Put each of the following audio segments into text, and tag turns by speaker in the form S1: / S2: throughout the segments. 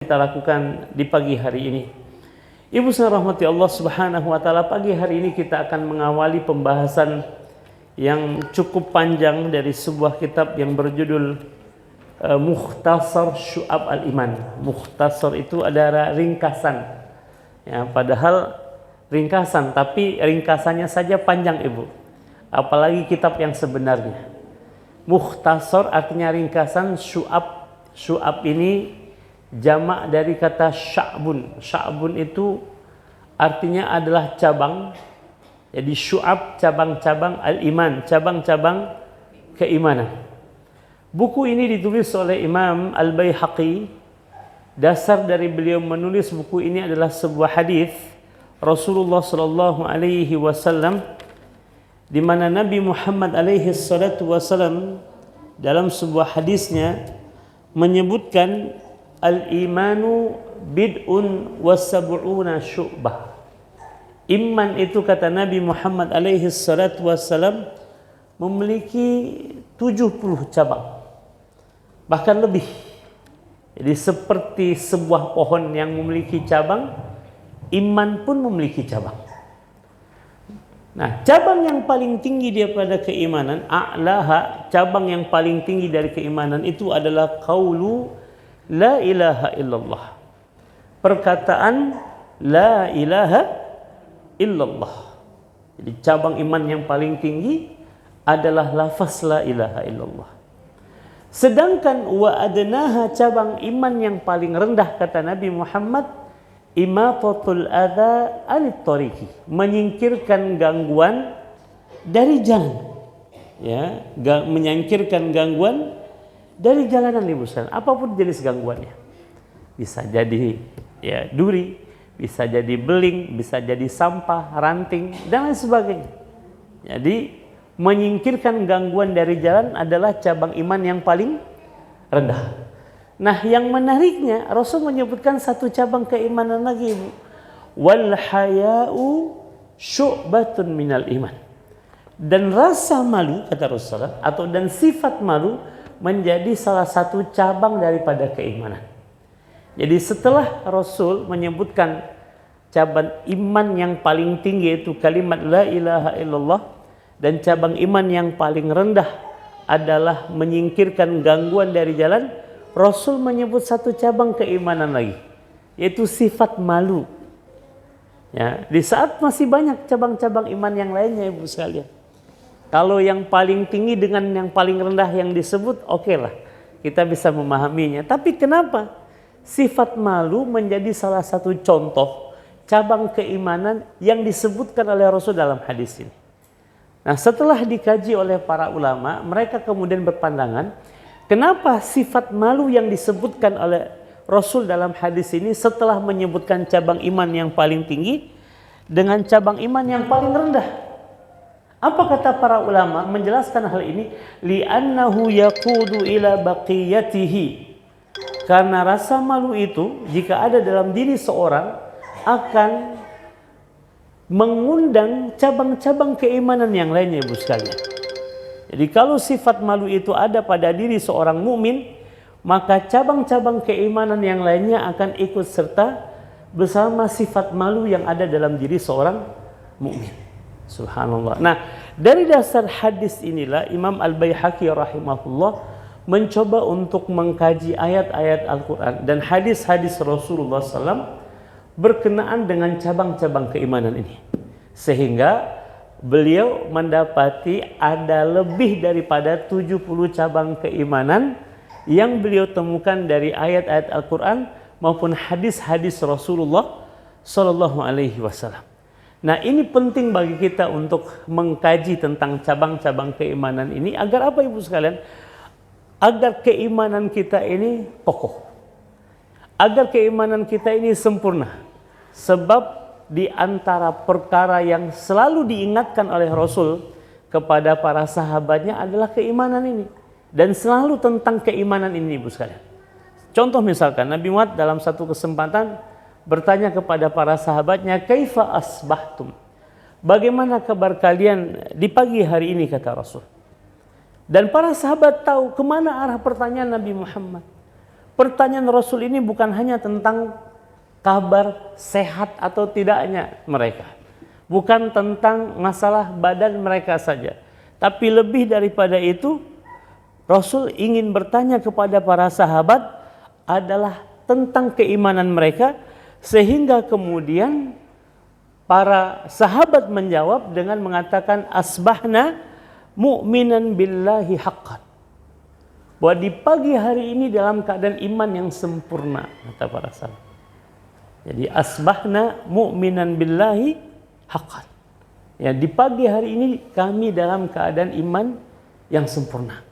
S1: kita lakukan di pagi hari ini. Ibu sekalian rahmati Allah Subhanahu wa taala, pagi hari ini kita akan mengawali pembahasan yang cukup panjang dari sebuah kitab yang berjudul Mukhtasar Syu'ab al-Iman. Mukhtasar itu adalah ringkasan. Ya, padahal ringkasan, tapi ringkasannya saja panjang, Ibu. Apalagi kitab yang sebenarnya. Mukhtasar artinya ringkasan, syu'ab. Syu'ab ini jamak dari kata sya'bun. Sya'bun itu artinya adalah cabang. Jadi syu'ab cabang-cabang al-iman, cabang-cabang keimanan. Buku ini ditulis oleh Imam Al-Baihaqi. Dasar dari beliau menulis buku ini adalah sebuah hadis Rasulullah sallallahu alaihi wasallam, di mana Nabi Muhammad alaihi salatu wasallam dalam sebuah hadisnya menyebutkan al-imanu bid'un wa sab'una syu'bah. Iman itu, kata Nabi Muhammad alaihi salatu wassalam, memiliki 70 cabang, bahkan lebih. Jadi seperti sebuah pohon yang memiliki cabang, iman pun memiliki cabang. Nah, cabang yang paling tinggi daripada keimanan, a'laha, cabang yang paling tinggi dari keimanan itu adalah qaulu la ilaha illallah. Perkataan la ilaha illallah. Jadi cabang iman yang paling tinggi adalah lafaz la ilaha illallah. Sedangkan wa adnaha, cabang iman yang paling rendah, kata Nabi Muhammad, imatatul adza anit tariqi, menyingkirkan gangguan dari jalan. Ya, menyingkirkan gangguan dari jalanan, Ibu sekalian. Apapun jenis gangguannya. Bisa jadi ya duri, bisa jadi beling, bisa jadi sampah, ranting, dan lain sebagainya. Jadi menyingkirkan gangguan dari jalan adalah cabang iman yang paling rendah. Nah, yang menariknya, Rasul menyebutkan satu cabang keimanan lagi, Ibu. Wal haya'u syu'batun minal iman. Dan rasa malu, kata Rasulullah, atau dan sifat malu menjadi salah satu cabang daripada keimanan. Jadi setelah Rasul menyebutkan cabang iman yang paling tinggi, yaitu kalimat la ilaha illallah, dan cabang iman yang paling rendah adalah menyingkirkan gangguan dari jalan, Rasul menyebut satu cabang keimanan lagi, yaitu sifat malu. Ya, di saat masih banyak cabang-cabang iman yang lainnya, Ibu sekalian. Kalau yang paling tinggi dengan yang paling rendah yang disebut, oke lah, kita bisa memahaminya. Tapi kenapa sifat malu menjadi salah satu contoh cabang keimanan yang disebutkan oleh Rasul dalam hadis ini? Nah, setelah dikaji oleh para ulama, mereka kemudian berpandangan, kenapa sifat malu yang disebutkan oleh Rasul dalam hadis ini setelah menyebutkan cabang iman yang paling tinggi dengan cabang iman yang paling rendah? Apa kata para ulama menjelaskan hal ini? Li'annahu yaqudu ila baqiyatihi. Karena rasa malu itu jika ada dalam diri seorang akan mengundang cabang-cabang keimanan yang lainnya, Ibu sekalian. Jadi kalau sifat malu itu ada pada diri seorang mukmin, maka cabang-cabang keimanan yang lainnya akan ikut serta bersama sifat malu yang ada dalam diri seorang mukmin. Subhanallah. Nah, dari dasar hadis inilah Imam Al-Baihaqi rahimahullah mencoba untuk mengkaji ayat-ayat Al-Quran dan hadis-hadis Rasulullah SAW berkenaan dengan cabang-cabang keimanan ini. Sehingga beliau mendapati ada lebih daripada 70 cabang keimanan yang beliau temukan dari ayat-ayat Al-Quran maupun hadis-hadis Rasulullah SAW. Nah, ini penting bagi kita untuk mengkaji tentang cabang-cabang keimanan ini agar apa, Ibu sekalian? Agar keimanan kita ini kokoh. Agar keimanan kita ini sempurna. Sebab di antara perkara yang selalu diingatkan oleh Rasul kepada para sahabatnya adalah keimanan ini. Dan selalu tentang keimanan ini, Ibu sekalian. Contoh misalkan Nabi Muhammad dalam satu kesempatan bertanya kepada para sahabatnya, kaifa asbahtum? Bagaimana kabar kalian di pagi hari ini, kata Rasul. Dan para sahabat tahu kemana arah pertanyaan Nabi Muhammad. Pertanyaan Rasul ini bukan hanya tentang kabar sehat atau tidaknya mereka. Bukan tentang masalah badan mereka saja. Tapi lebih daripada itu, Rasul ingin bertanya kepada para sahabat adalah tentang keimanan mereka, sehingga kemudian para sahabat menjawab dengan mengatakan asbahna mu'minan billahi haqqan. Bahwa di pagi hari ini dalam keadaan iman yang sempurna, kata para sahabat. Jadi asbahna mu'minan billahi haqqan. Ya, di pagi hari ini kami dalam keadaan iman yang sempurna.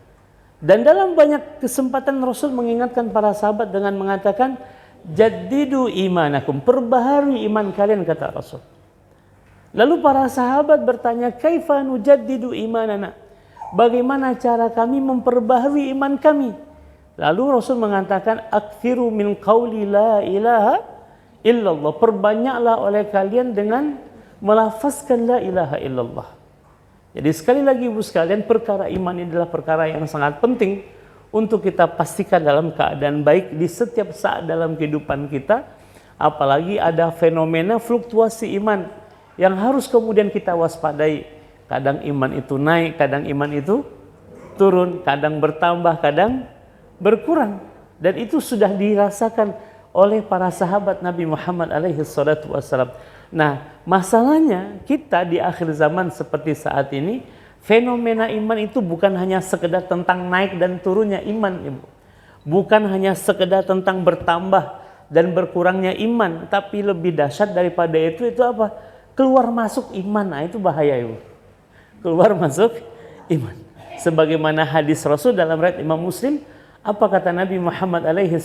S1: Dan dalam banyak kesempatan Rasul mengingatkan para sahabat dengan mengatakan jaddidu imanakum, perbaharui iman kalian, kata Rasul. Lalu para sahabat bertanya, kaifa nujaddidu imanana? Bagaimana cara kami memperbaharui iman kami? Lalu Rasul mengatakan, aktsiru min qauli la ilaha illallah. Perbanyaklah oleh kalian dengan melafazkan la ilaha illallah. Jadi sekali lagi Ibu sekalian, perkara iman ini adalah perkara yang sangat penting untuk kita pastikan dalam keadaan baik di setiap saat dalam kehidupan kita. Apalagi ada fenomena fluktuasi iman yang harus kemudian kita waspadai. Kadang iman itu naik, kadang iman itu turun, kadang bertambah, kadang berkurang. Dan itu sudah dirasakan oleh para sahabat Nabi Muhammad alaihi salatu wassalam. Nah, masalahnya kita di akhir zaman seperti saat ini, fenomena iman itu bukan hanya sekedar tentang naik dan turunnya iman, Ibu. Bukan hanya sekedar tentang bertambah dan berkurangnya iman, tapi lebih dahsyat daripada itu apa? Keluar masuk iman. Nah, itu bahaya, Ibu. Keluar masuk iman. Sebagaimana hadis Rasul dalam riwayat Imam Muslim, apa kata Nabi Muhammad alaihi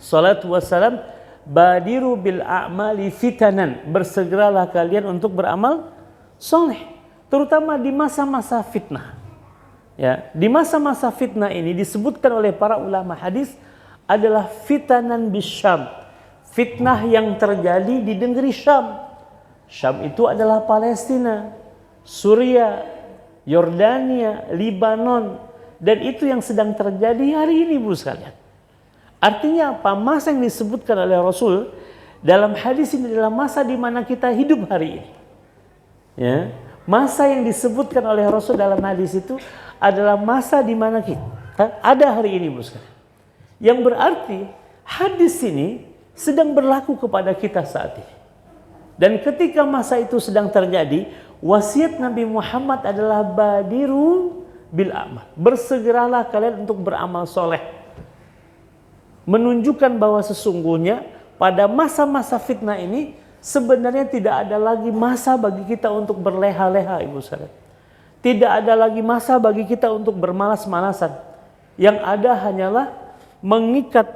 S1: salatu wassalam? Badiru bil a'mali fitanan, bersegeralah kalian untuk beramal soleh, terutama di masa-masa fitnah. Ya, di masa-masa fitnah ini disebutkan oleh para ulama hadis adalah fitanan bisyam, fitnah yang terjadi di negeri Syam. Syam itu adalah Palestina, Suriah, Yordania, Libanon, dan itu yang sedang terjadi hari ini, Bu sekalian. Artinya apa? Masa yang disebutkan oleh Rasul dalam hadis ini adalah masa di mana kita hidup hari ini. Ya, masa yang disebutkan oleh Rasul dalam hadis itu adalah masa di mana kita ada hari ini, Bu sekalian. Yang berarti hadis ini sedang berlaku kepada kita saat ini. Dan ketika masa itu sedang terjadi, wasiat Nabi Muhammad adalah badiru bil amal. Bersegeralah kalian untuk beramal soleh. Menunjukkan bahwa sesungguhnya pada masa-masa fitnah ini sebenarnya tidak ada lagi masa bagi kita untuk berleha-leha, Ibu sekalian. Tidak ada lagi masa bagi kita untuk bermalas-malasan. Yang ada hanyalah mengikat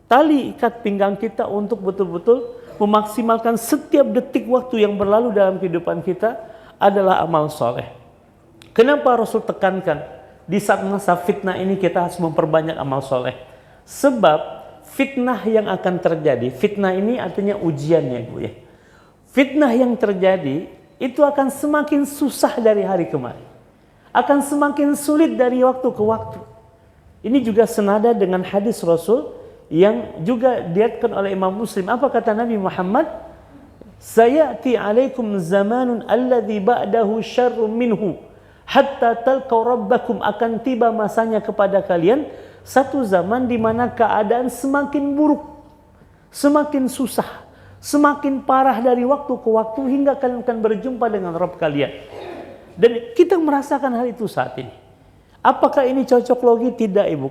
S1: tali ikat pinggang kita untuk betul-betul memaksimalkan setiap detik waktu yang berlalu dalam kehidupan kita adalah amal soleh. Kenapa Rasul tekankan di saat masa fitnah ini kita harus memperbanyak amal soleh? Sebab fitnah yang akan terjadi, fitnah ini artinya ujiannya, Bu ya. Fitnah yang terjadi itu akan semakin susah dari hari ke hari. Akan semakin sulit dari waktu ke waktu. Ini juga senada dengan hadis Rasul yang juga diriwayatkan oleh Imam Muslim. Apa kata Nabi Muhammad? Sayati alaikum zamanun alladzi ba'dahu syarrun minhu hatta talqaw rabbakum, akan tiba masanya kepada kalian satu zaman di mana keadaan semakin buruk, semakin susah, semakin parah dari waktu ke waktu hingga kalian akan berjumpa dengan Rabb kalian. Dan kita merasakan hal itu saat ini. Apakah ini cocok logi? Tidak, Ibu.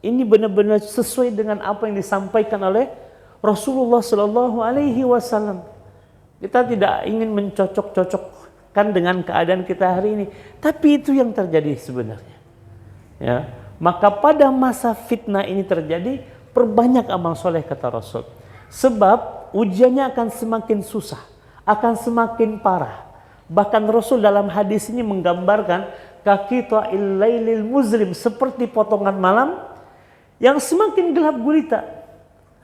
S1: Ini benar-benar sesuai dengan apa yang disampaikan oleh Rasulullah Shallallahu Alaihi Wasallam. Kita tidak ingin mencocok-cocokkan dengan keadaan kita hari ini, tapi itu yang terjadi sebenarnya. Ya. Maka pada masa fitnah ini terjadi, perbanyak amal soleh, kata Rasul. Sebab ujiannya akan semakin susah, akan semakin parah. Bahkan Rasul dalam hadis ini menggambarkan kaqita'il lailil muzlim, seperti potongan malam yang semakin gelap gulita.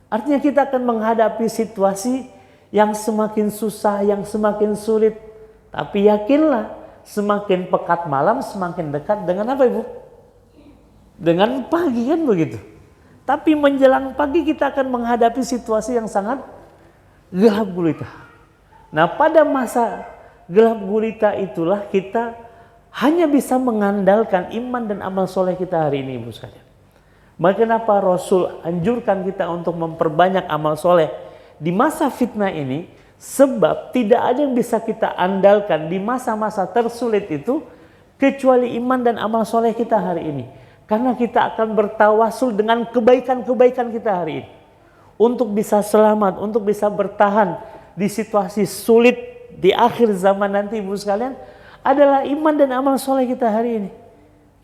S1: Artinya kita akan menghadapi situasi yang semakin susah, yang semakin sulit. Tapi yakinlah, semakin pekat malam semakin dekat dengan apa, Ibu? Dengan pagi, kan begitu. Tapi menjelang pagi kita akan menghadapi situasi yang sangat gelap gulita. Nah, pada masa gelap gulita itulah kita hanya bisa mengandalkan iman dan amal soleh kita hari ini, Ibu sekalian. Maka kenapa Rasul anjurkan kita untuk memperbanyak amal soleh di masa fitnah ini? Sebab tidak ada yang bisa kita andalkan di masa-masa tersulit itu kecuali iman dan amal soleh kita hari ini. Karena kita akan bertawasul dengan kebaikan-kebaikan kita hari ini. Untuk bisa selamat, untuk bisa bertahan di situasi sulit di akhir zaman nanti, Ibu sekalian, adalah iman dan amal soleh kita hari ini.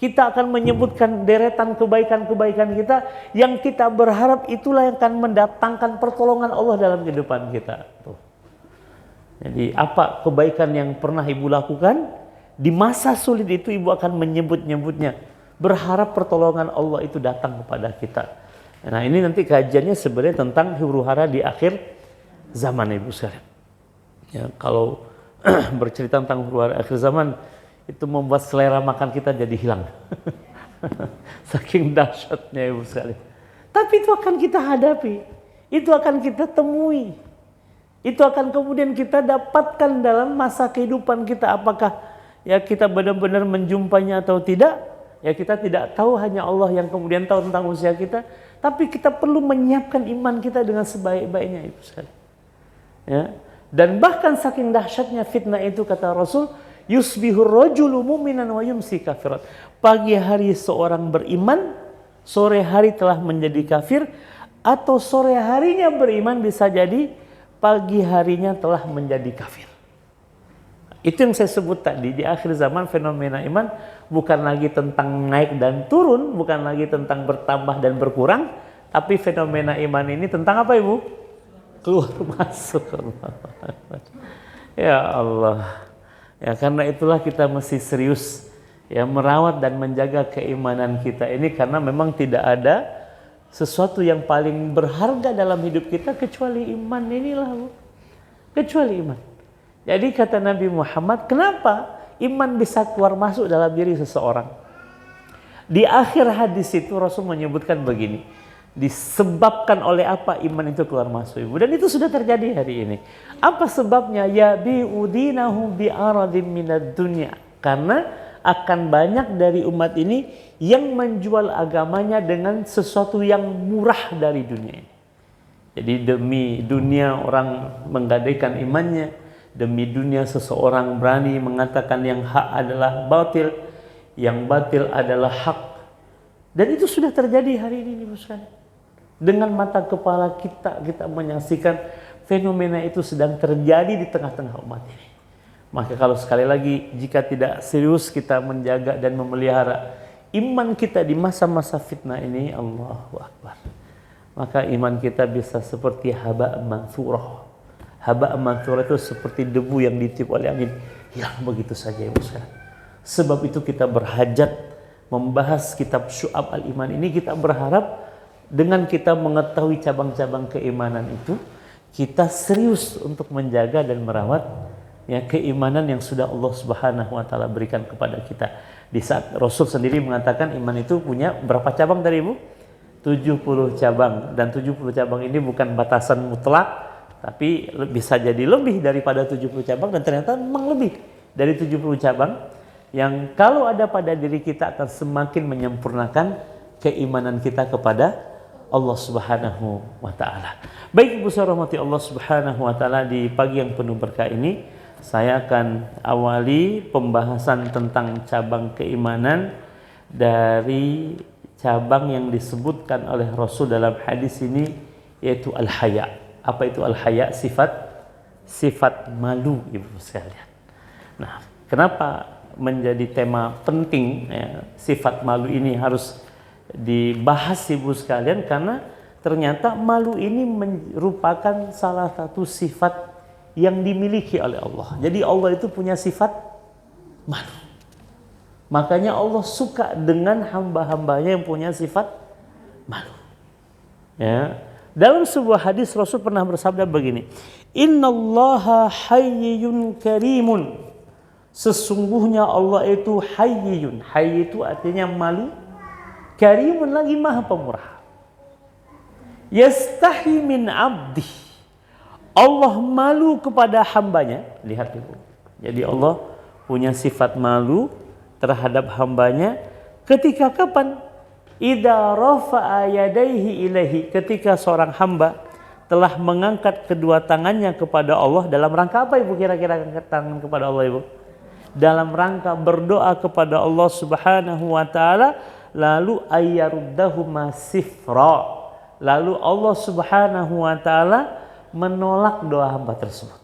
S1: Kita akan menyebutkan deretan kebaikan-kebaikan kita yang kita berharap itulah yang akan mendatangkan pertolongan Allah dalam kehidupan kita. Tuh. Jadi apa kebaikan yang pernah Ibu lakukan? Di masa sulit itu Ibu akan menyebut-nyebutnya. Berharap pertolongan Allah itu datang kepada kita. Nah, ini nanti kajiannya sebenarnya tentang huru hara di akhir zaman, Ibu sekalian. Ya, kalau bercerita tentang huru hara akhir zaman itu membuat selera makan kita jadi hilang. Saking dahsyatnya, Ibu sekalian. Tapi itu akan kita hadapi. Itu akan kita temui. Itu akan kemudian kita dapatkan dalam masa kehidupan kita. Apakah ya kita benar-benar menjumpainya atau tidak? Ya kita tidak tahu, hanya Allah yang kemudian tahu tentang usia kita. Tapi kita perlu menyiapkan iman kita dengan sebaik-baiknya, Ibu sekalian. Ya. Dan bahkan saking dahsyatnya fitnah itu, kata Rasul, yusbihur rajulu mu'minan wa yumsi kafirat. Pagi hari seorang beriman, sore hari telah menjadi kafir, atau sore harinya beriman bisa jadi pagi harinya telah menjadi kafir. Itu yang saya sebut tadi, di akhir zaman fenomena iman bukan lagi tentang naik dan turun, bukan lagi tentang bertambah dan berkurang, tapi fenomena iman ini tentang apa, Ibu? Keluar masuk. Ya Allah. Ya, karena itulah kita mesti serius ya merawat dan menjaga keimanan kita ini, karena memang tidak ada sesuatu yang paling berharga dalam hidup kita kecuali iman inilah, Bu. Kecuali iman. Jadi kata Nabi Muhammad, kenapa iman bisa keluar masuk dalam diri seseorang? Di akhir hadis itu Rasul menyebutkan begini, disebabkan oleh apa iman itu keluar masuk, Ibu? Dan itu sudah terjadi hari ini. Apa sebabnya? Ya bi'udinahu bi'aradim minad dunya. Karena akan banyak dari umat ini yang menjual agamanya dengan sesuatu yang murah dari dunia ini. Jadi demi dunia orang menggadaikan imannya, demi dunia seseorang berani mengatakan yang hak adalah batil, yang batil adalah hak. Dan itu sudah terjadi hari ini, Ibu sekalian. Dengan mata kepala kita menyaksikan fenomena itu sedang terjadi di tengah-tengah umat ini. Maka kalau sekali lagi jika tidak serius kita menjaga dan memelihara iman kita di masa-masa fitnah ini, Allahu Akbar, maka iman kita bisa seperti haba' manthurah. Haba' manthurah itu seperti debu yang ditiup oleh angin, hilang begitu saja, Ibu sekalian. Sebab itu kita berhajat membahas kitab Syu'ab al-Iman ini. Kita berharap dengan kita mengetahui cabang-cabang keimanan itu, kita serius untuk menjaga dan merawat ya keimanan yang sudah Allah Subhanahu wa taala berikan kepada kita. Di saat Rasul sendiri mengatakan iman itu punya berapa cabang tadi, Ibu? 70 cabang. Dan 70 cabang ini bukan batasan mutlak, tapi bisa jadi lebih daripada 70 cabang, dan ternyata memang lebih dari 70 cabang yang kalau ada pada diri kita akan semakin menyempurnakan keimanan kita kepada Allah Subhanahu wa taala. Baik, Ibu saya rahmati Allah Subhanahu wa taala, di pagi yang penuh berkah ini saya akan awali pembahasan tentang cabang keimanan dari cabang yang disebutkan oleh Rasul dalam hadis ini, yaitu al-haya. Apa itu al-haya? Sifat malu, Ibu sekalian. Nah, kenapa menjadi tema penting ya, sifat malu ini harus dibahas, Ibu sekalian? Karena ternyata malu ini merupakan salah satu sifat yang dimiliki oleh Allah. Jadi Allah itu punya sifat malu. Makanya Allah suka dengan hamba-hambanya yang punya sifat malu. Ya. Dalam sebuah hadis Rasul pernah bersabda begini, Innallaha hayyun karimun. Sesungguhnya Allah itu hayyun. Hayy itu artinya malu. Karimun lagi maha pemurah. Yastahi min abdi. Allah malu kepada hambanya. Lihat itu. Jadi Allah punya sifat malu terhadap hambanya ketika kapan? Idza rafa'a yadayhi ilaihi, ketika seorang hamba telah mengangkat kedua tangannya kepada Allah. Dalam rangka apa Ibu kira-kira angkat tangan kepada Allah Ibu? Dalam rangka berdoa kepada Allah Subhanahu wa taala, lalu ayyaruddahuma sifra. Lalu Allah Subhanahu wa taala menolak doa hamba tersebut.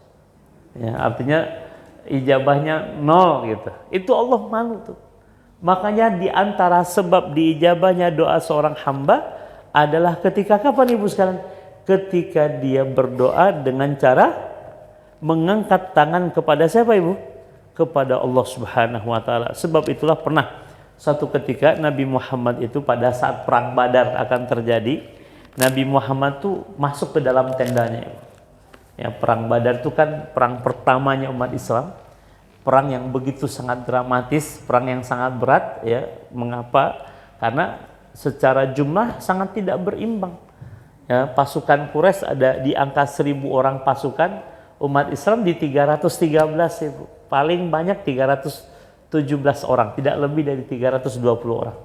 S1: Ya, artinya ijabahnya nol gitu. Itu Allah malu tuh. Makanya di antara sebab diijabahnya doa seorang hamba adalah ketika kapan Ibu sekalian? Ketika dia berdoa dengan cara mengangkat tangan kepada siapa Ibu? Kepada Allah Subhanahu wa taala. Sebab itulah pernah satu ketika Nabi Muhammad itu pada saat perang Badar akan terjadi, Nabi Muhammad tuh masuk ke dalam tendanya. Ya, perang Badar itu kan perang pertamanya umat Islam. Perang yang begitu sangat dramatis, perang yang sangat berat, ya. Mengapa? Karena secara jumlah sangat tidak berimbang. Ya, pasukan Quraisy ada di angka 1000 orang pasukan, umat Islam di 313 Ibu. Paling banyak 317 orang, tidak lebih dari 320 orang.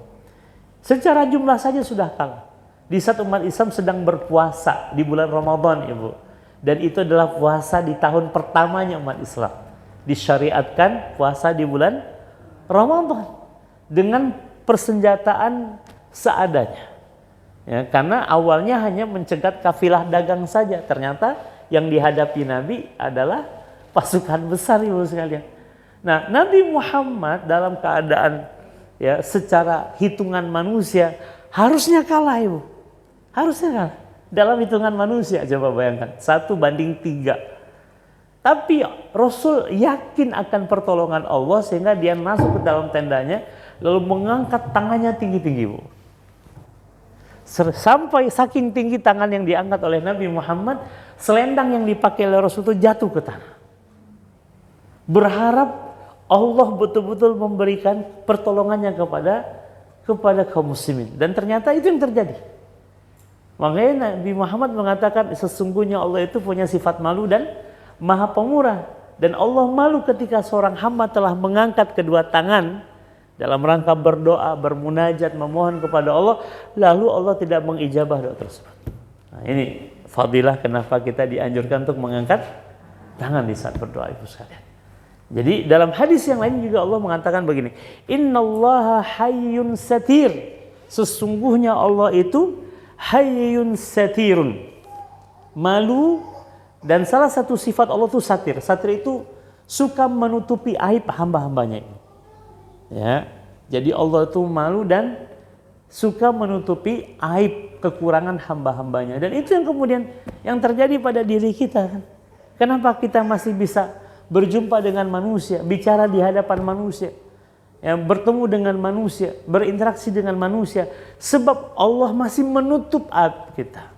S1: Secara jumlah saja sudah kalah. Di saat umat Islam sedang berpuasa di bulan Ramadan Ibu. Dan itu adalah puasa di tahun pertamanya umat Islam. Disyariatkan puasa di bulan Ramadan dengan persenjataan seadanya. Ya, karena awalnya hanya mencegat kafilah dagang saja, ternyata yang dihadapi Nabi adalah pasukan besar Ibu sekalian. Nah, Nabi Muhammad dalam keadaan ya secara hitungan manusia harusnya kalah Ibu. Harusnya kalah. Dalam hitungan manusia coba bayangkan 1:3. Tapi Rasul yakin akan pertolongan Allah sehingga dia masuk ke dalam tendanya lalu mengangkat tangannya tinggi-tinggi Bu. Sampai saking tinggi tangan yang diangkat oleh Nabi Muhammad, selendang yang dipakai oleh Rasul itu jatuh ke tanah. Berharap Allah betul-betul memberikan pertolongannya kepada kaum muslimin. Dan ternyata itu yang terjadi. Makanya Nabi Muhammad mengatakan sesungguhnya Allah itu punya sifat malu dan Maha Pemurah, dan Allah malu ketika seorang hamba telah mengangkat kedua tangan dalam rangka berdoa, bermunajat, memohon kepada Allah, lalu Allah tidak mengijabah doa tersebut. Nah, ini fadilah kenapa kita dianjurkan untuk mengangkat tangan di saat berdoa Ibu sekalian. Jadi dalam hadis yang lain juga Allah mengatakan begini, Innallaha hayyun satir. Sesungguhnya Allah itu hayyun satirun, malu. Dan salah satu sifat Allah itu satir. Satir itu suka menutupi aib hamba-hambanya. Ya, jadi Allah itu malu dan suka menutupi aib kekurangan hamba-hambanya. Dan itu yang kemudian yang terjadi pada diri kita kan. Kenapa kita masih bisa berjumpa dengan manusia, bicara di hadapan manusia, ya, bertemu dengan manusia, berinteraksi dengan manusia, sebab Allah masih menutup aib kita.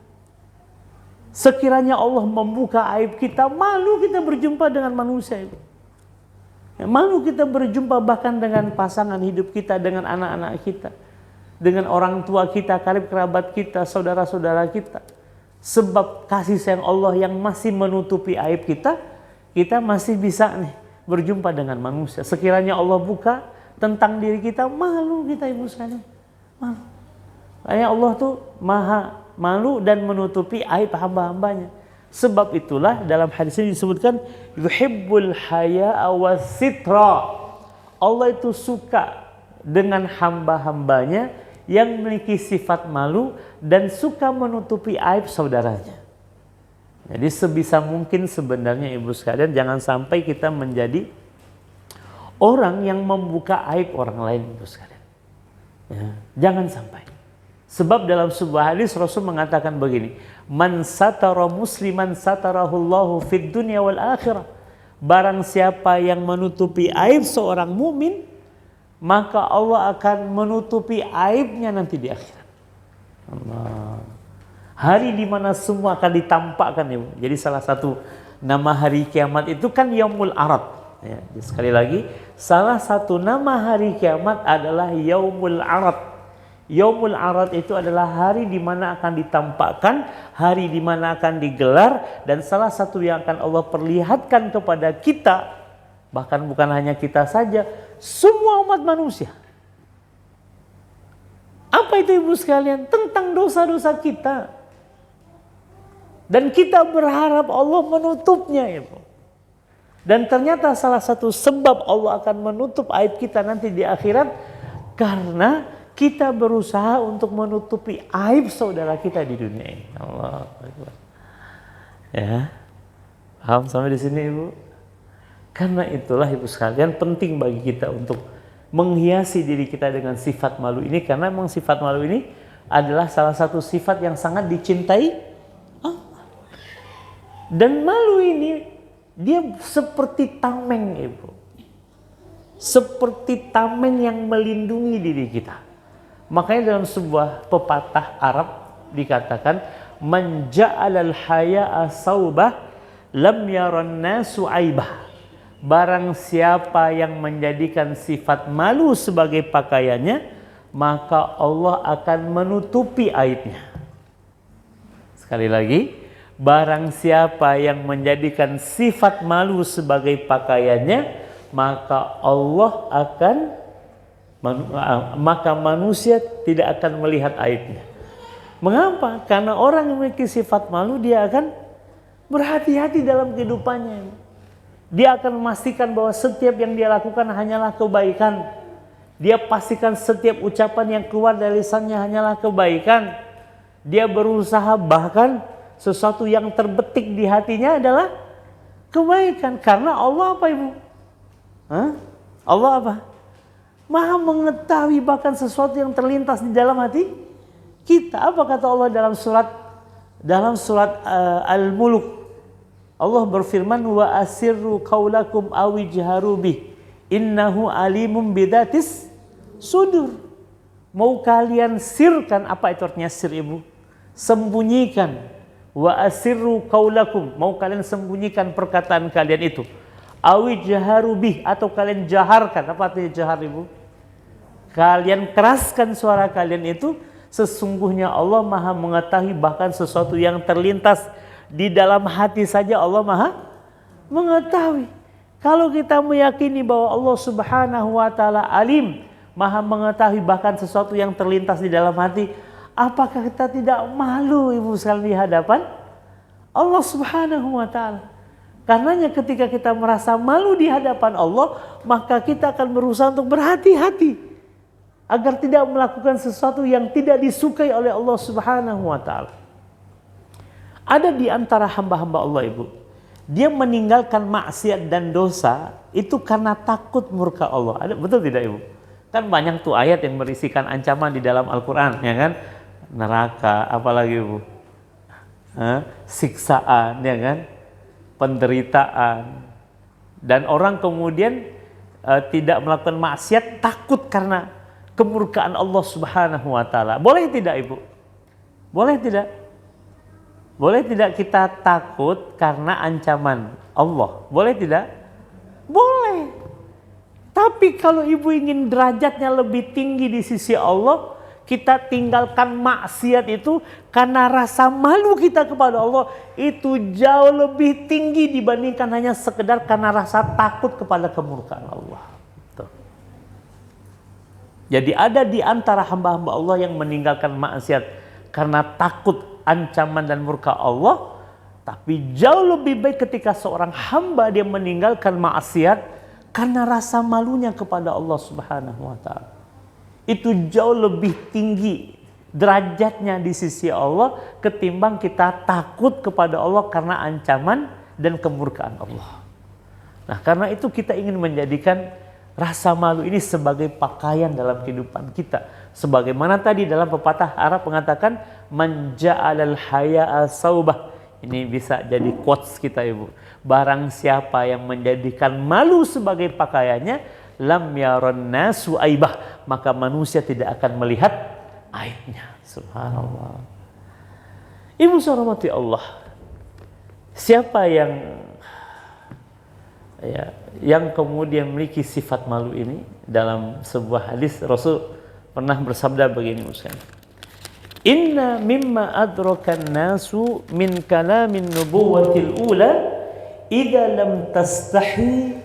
S1: Sekiranya Allah membuka aib kita, malu kita berjumpa dengan manusia itu. Ya, malu kita berjumpa bahkan dengan pasangan hidup kita, dengan anak-anak kita, dengan orang tua kita, karib kerabat kita, saudara-saudara kita. Sebab kasih sayang Allah yang masih menutupi aib kita, kita masih bisa nih berjumpa dengan manusia. Sekiranya Allah buka tentang diri kita, malu kita Ibu sekalian. Malu. Karena Allah tuh maha malu dan menutupi aib hamba-hambanya. Sebab itulah dalam hadis ini disebutkan yuhibbul haya'a wasitra. Allah itu suka dengan hamba-hambanya yang memiliki sifat malu dan suka menutupi aib saudaranya. Jadi sebisa mungkin sebenarnya Ibu sekalian jangan sampai kita menjadi orang yang membuka aib orang lain Ibu sekalian. Ya, jangan sampai. Sebab dalam sebuah hadis Rasul mengatakan begini, man satara musliman satarahullahu fid dunya wal akhirah. Barang siapa yang menutupi aib seorang mukmin, maka Allah akan menutupi aibnya nanti di akhirat. Allah. Hari di mana semua akan ditampakkan Ibu. Jadi salah satu nama hari kiamat itu kan Yaumul Arad. Ya, sekali lagi, salah satu nama hari kiamat adalah Yaumul Arad. Yaumul Arad itu adalah hari di mana akan ditampakkan, hari di mana akan digelar, dan salah satu yang akan Allah perlihatkan kepada kita, bahkan bukan hanya kita saja, semua umat manusia. Apa itu ibu sekalian? Tentang dosa-dosa kita. Dan kita berharap Allah menutupnya, ibu. Dan ternyata salah satu sebab Allah akan menutup aib kita nanti di akhirat, karena kita berusaha untuk menutupi aib saudara kita di dunia ini. Allah Akbar. Ya, paham sampai di sini ibu? Karena itulah ibu sekalian penting bagi kita untuk menghiasi diri kita dengan sifat malu ini, karena memang sifat malu ini adalah salah satu sifat yang sangat dicintai Allah. Dan malu ini dia seperti tameng ibu, seperti tameng yang melindungi diri kita. Makanya dalam sebuah pepatah Arab dikatakan, man ja'alal haya'a saubah lam yaran nasu aibah. Barang siapa yang menjadikan sifat malu sebagai pakaiannya, maka Allah akan menutupi aibnya. Sekali lagi, barang siapa yang menjadikan sifat malu sebagai pakaiannya, maka Allah akan maka manusia tidak akan melihat aibnya. Mengapa? Karena orang yang memiliki sifat malu, dia akan berhati-hati dalam kehidupannya. Dia akan memastikan bahwa setiap yang dia lakukan hanyalah kebaikan. Dia pastikan setiap ucapan yang keluar dari lisannya hanyalah kebaikan. Dia berusaha bahkan sesuatu yang terbetik di hatinya adalah kebaikan. Karena Allah apa ibu? Allah apa? Maha mengetahui bahkan sesuatu yang terlintas di dalam hati kita. Apa kata Allah dalam surat Al-Mulk? Allah berfirman, wa asirru qaulakum awijharu bih innahu alimum bidatis sudur. Mau kalian sirkan, apa itu artinya sir ibu? Sembunyikan. Wa asirru qaulakum, mau kalian sembunyikan perkataan kalian itu. Awijharu bih, atau kalian jaharkan. Apa artinya jahar ibu? Kalian keraskan suara kalian itu. Sesungguhnya Allah maha mengetahui bahkan sesuatu yang terlintas di dalam hati saja Allah maha mengetahui. Kalau kita meyakini bahwa Allah subhanahu wa ta'ala alim, maha mengetahui bahkan sesuatu yang terlintas di dalam hati, apakah kita tidak malu ibu sekalian di hadapan Allah subhanahu wa ta'ala? Karenanya ketika kita merasa malu di hadapan Allah, maka kita akan berusaha untuk berhati-hati agar tidak melakukan sesuatu yang tidak disukai oleh Allah subhanahu wa ta'ala. Ada di antara hamba-hamba Allah ibu, dia meninggalkan maksiat dan dosa itu karena takut murka Allah. Ada, betul tidak ibu? Kan banyak tuh ayat yang berisikan ancaman di dalam Al-Quran, ya kan? Neraka, apalagi ibu? Siksaan, ya kan? Penderitaan. Dan orang kemudian tidak melakukan maksiat takut karena kemurkaan Allah subhanahu wa ta'ala. Boleh tidak ibu? Boleh tidak? Boleh tidak kita takut karena ancaman Allah? Boleh tidak? Boleh. Tapi kalau ibu ingin derajatnya lebih tinggi di sisi Allah, kita tinggalkan maksiat itu karena rasa malu kita kepada Allah itu jauh lebih tinggi dibandingkan hanya sekedar karena rasa takut kepada kemurkaan Allah. Tuh. Jadi ada di antara hamba-hamba Allah yang meninggalkan maksiat karena takut ancaman dan murka Allah, tapi jauh lebih baik ketika seorang hamba dia meninggalkan maksiat karena rasa malunya kepada Allah subhanahu wa ta'ala. Itu jauh lebih tinggi derajatnya di sisi Allah ketimbang kita takut kepada Allah karena ancaman dan kemurkaan Allah. Nah, karena itu kita ingin menjadikan rasa malu ini sebagai pakaian dalam kehidupan kita. Sebagaimana tadi dalam pepatah Arab mengatakan, man ja'alal haya'a saubah. Ini bisa jadi quotes kita ibu. Barang siapa yang menjadikan malu sebagai pakaiannya, lam yaran nasu aibah, maka manusia tidak akan melihat aibnya. Subhanallah. Ibu rahmati Allah. Siapa yang kemudian memiliki sifat malu ini, dalam sebuah hadis Rasul pernah bersabda begini Ustaz. Inna mimma adrakan nasu min kalamin nubuwatil ula idza lam tastahi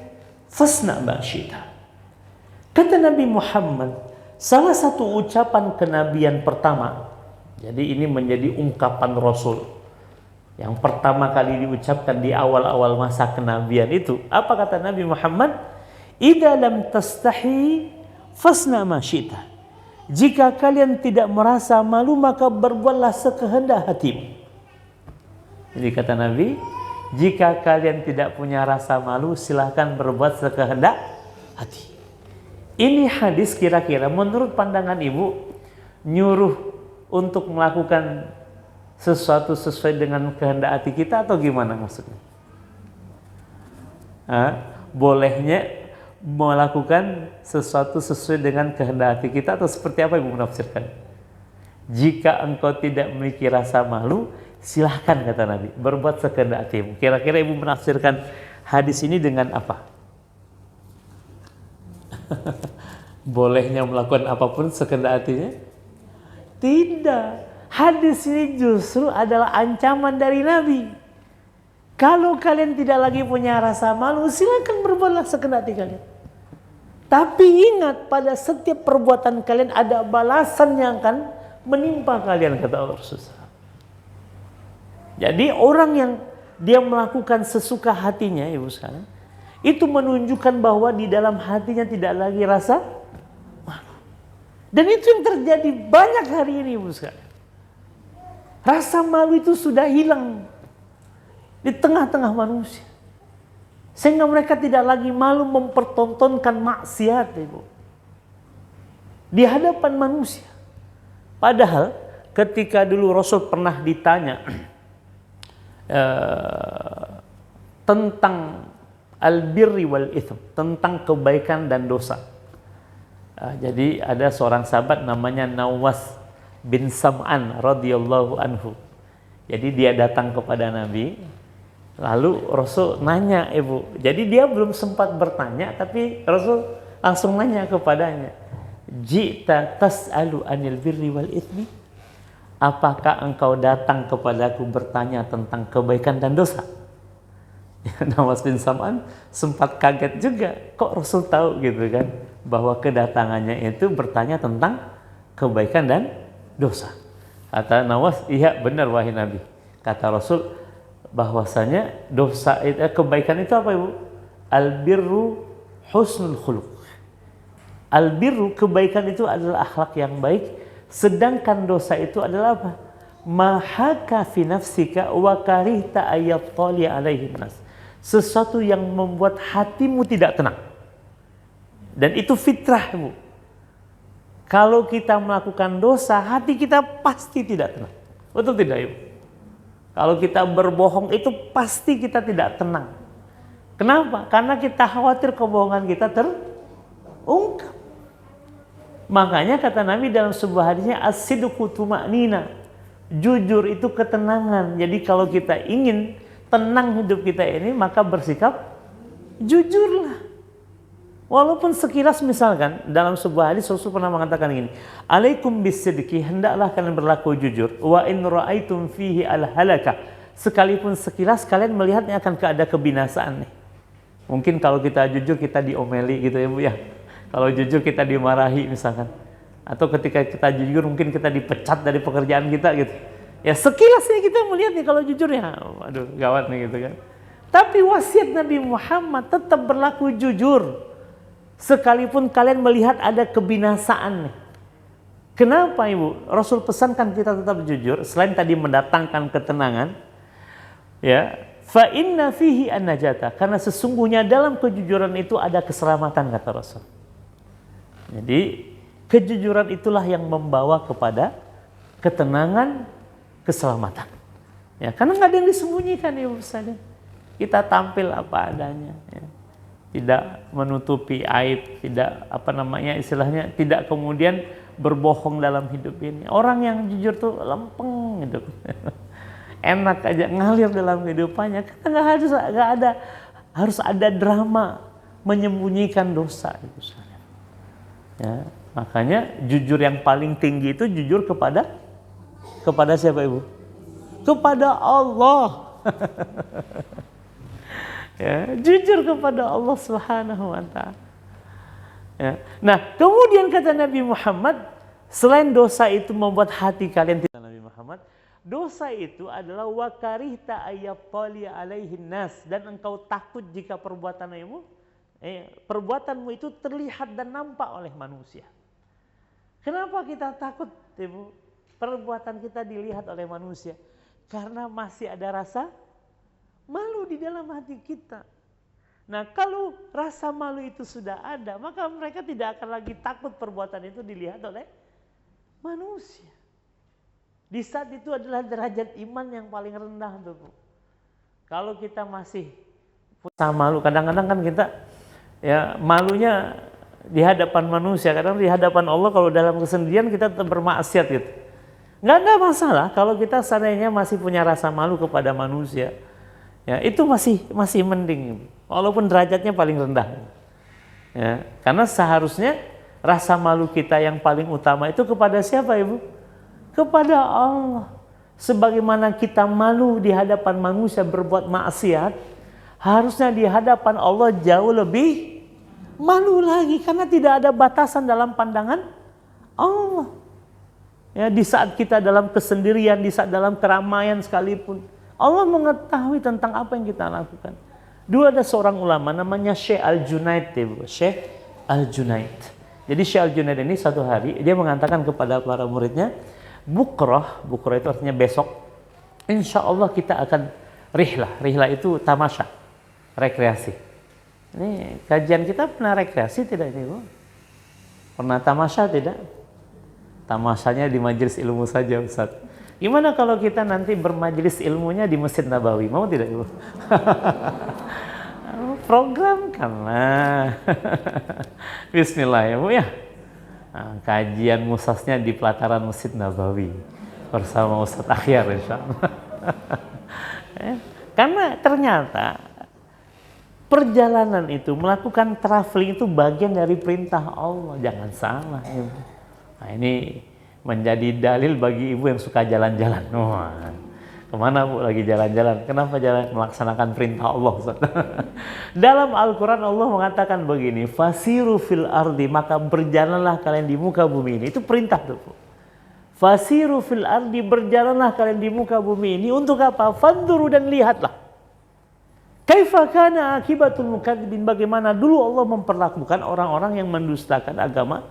S1: fasna ma syi'ta. Kata Nabi Muhammad, salah satu ucapan kenabian pertama. Jadi ini menjadi ungkapan Rasul yang pertama kali diucapkan di awal-awal masa kenabian itu. Apa kata Nabi Muhammad? Idza lam tastahi fasna ma syi'ta. Jika kalian tidak merasa malu, maka berbuatlah sekehendak hatimu. Jadi kata Nabi, jika kalian tidak punya rasa malu, silahkan berbuat sekehendak hati. Ini hadis kira-kira menurut pandangan ibu nyuruh untuk melakukan sesuatu sesuai dengan kehendak hati kita atau gimana maksudnya? Bolehnya melakukan sesuatu sesuai dengan kehendak hati kita atau seperti apa ibu menafsirkan? Jika engkau tidak memiliki rasa malu, silahkan kata Nabi, berbuat sekehendak hatimu. Kira-kira ibu menafsirkan hadis ini dengan apa? Bolehnya melakukan apapun sekehendak hatinya? Tidak. Hadis ini justru adalah ancaman dari Nabi. Kalau kalian tidak lagi punya rasa malu, silakan berbuatlah sekehendak hati kalian. Tapi ingat, pada setiap perbuatan kalian ada balasan yang akan menimpa kalian, kata Rasulullah. Jadi orang yang dia melakukan sesuka hatinya, ibu sekalian, itu menunjukkan bahwa di dalam hatinya tidak lagi rasa malu. Dan itu yang terjadi banyak hari ini, ibu sekalian. Rasa malu itu sudah hilang di tengah-tengah manusia, sehingga mereka tidak lagi malu mempertontonkan maksiat ibu di hadapan manusia. Padahal ketika dulu Rasul pernah ditanya tentang al-birri wal itsm, tentang kebaikan dan dosa. Jadi ada seorang sahabat namanya Nawas bin Sam'an radhiyallahu anhu. Jadi dia datang kepada Nabi. Lalu Rasul nanya ibu, jadi dia belum sempat bertanya, tapi Rasul langsung nanya kepadanya, Ji'ta tas'alu anil birri wal itsmi? Apakah engkau datang kepadaku bertanya tentang kebaikan dan dosa? Nawas bin Sam'an sempat kaget juga, kok Rasul tahu gitu kan, bahwa kedatangannya itu bertanya tentang kebaikan dan dosa. Kata Nawas, iya benar wahai Nabi. Kata Rasul, bahwasanya dosa itu, kebaikan itu apa ibu? Albirru husnul khuluq. Albirru, kebaikan itu adalah akhlak yang baik, sedangkan dosa itu adalah apa? Mahaka fi nafsika wa karihta ayattali alaihi nas. Sesuatu yang membuat hatimu tidak tenang. Dan itu fitrah ibu. Kalau kita melakukan dosa, hati kita pasti tidak tenang. Betul tidak ibu? Kalau kita berbohong itu pasti kita tidak tenang. Kenapa? Karena kita khawatir kebohongan kita terungkap. Makanya kata Nabi dalam sebuah hadisnya, as-sidqu tuma'nina. Jujur itu ketenangan. Jadi kalau kita ingin tenang hidup kita ini, maka bersikap jujurlah. Walaupun sekilas misalkan dalam sebuah hadis Rasul pernah mengatakan ini, alaikum bisidqi, hendaklah kalian berlaku jujur, wa in ra'aitum fihi al-halaka, sekalipun sekilas kalian melihatnya akan ada kebinasaan nih. Mungkin kalau kita jujur kita diomeli gitu ya Bu ya. Kalau jujur kita dimarahi misalkan. Atau ketika kita jujur mungkin kita dipecat dari pekerjaan kita gitu. Ya sekilas ini kita melihat nih kalau jujur ya, aduh gawat nih gitu kan. Tapi wasiat Nabi Muhammad tetap berlaku jujur. Sekalipun kalian melihat ada kebinasaan nih. Kenapa Ibu? Rasul pesankan kita tetap jujur, selain tadi mendatangkan ketenangan, ya, fa inna fihi an-najata, karena sesungguhnya dalam kejujuran itu ada keselamatan, kata Rasul. Jadi kejujuran itulah yang membawa kepada ketenangan, keselamatan. Ya, karena nggak ada yang disembunyikan ya Ustaz. Kita tampil apa adanya. Ya. Tidak menutupi aib, tidak istilahnya tidak kemudian berbohong dalam hidup ini. Orang yang jujur tuh lempeng hidup, enak aja ngalir dalam kehidupannya. Karena harus ada drama menyembunyikan dosa itu. Ya, Makanya jujur yang paling tinggi itu jujur kepada siapa Ibu? Kepada Allah. Ya, jujur kepada Allah Subhanahu wa taala. Ya. Nah, kemudian kata Nabi Muhammad, selain dosa itu membuat hati kalian tidak, Nabi Muhammad, dosa itu adalah wakarihta ayattali alaihin nas, dan engkau takut jika perbuatanmu itu terlihat dan nampak oleh manusia. Kenapa kita takut, Ibu? Perbuatan kita dilihat oleh manusia karena masih ada rasa malu di dalam hati kita. Nah, kalau rasa malu itu sudah ada, maka mereka tidak akan lagi takut perbuatan itu dilihat oleh manusia. Di saat itu adalah derajat iman yang paling rendah tuh, Bu. Kalau kita masih punya malu, kadang-kadang kan kita ya malunya di hadapan manusia, kadang di hadapan Allah kalau dalam kesendirian kita tetap bermaksiat gitu. Nggak ada masalah kalau kita seandainya masih punya rasa malu kepada manusia. Ya, itu masih mending, walaupun derajatnya paling rendah. Ya, karena seharusnya rasa malu kita yang paling utama itu kepada siapa, Ibu? Kepada Allah. Sebagaimana kita malu di hadapan manusia berbuat maksiat, harusnya di hadapan Allah jauh lebih malu lagi, karena tidak ada batasan dalam pandangan Allah. Ya, di saat kita dalam kesendirian, di saat dalam keramaian sekalipun, Allah mengetahui tentang apa yang kita lakukan. Dulu ada seorang ulama namanya Syekh Al-Junaid, Syekh Al-Junaid. Jadi Syekh Al-Junaid ini satu hari dia mengatakan kepada para muridnya, bukrah itu artinya besok, insya Allah kita akan rihlah itu tamasya, rekreasi. Ini kajian kita pernah rekreasi tidak ini, Bu? Pernah tamasya tidak? Tamasyanya di majelis ilmu saja, Ustaz. Gimana kalau kita nanti bermajelis ilmunya di Masjid Nabawi? Mau tidak, Ibu? Program kan lah. Bismillah ya, Bu ya. Nah, kajian musasnya di pelataran Masjid Nabawi bersama Ustaz Akhyar insyaallah. Karena ternyata perjalanan itu, melakukan traveling itu bagian dari perintah Allah. Jangan salah, Ibu. Nah, ini menjadi dalil bagi ibu yang suka jalan-jalan. Wah, kemana Bu lagi jalan-jalan? Kenapa jalan? Melaksanakan perintah Allah. Dalam Al-Quran Allah mengatakan begini, fasiru fil ardi, maka berjalanlah kalian di muka bumi ini. Itu perintah tuh, Bu. Fasiru fil ardi, berjalanlah kalian di muka bumi ini. Untuk apa? Fanduru, dan lihatlah. Kaifa kana akibatul mukadzibin, bagaimana dulu Allah memperlakukan orang-orang yang mendustakan agama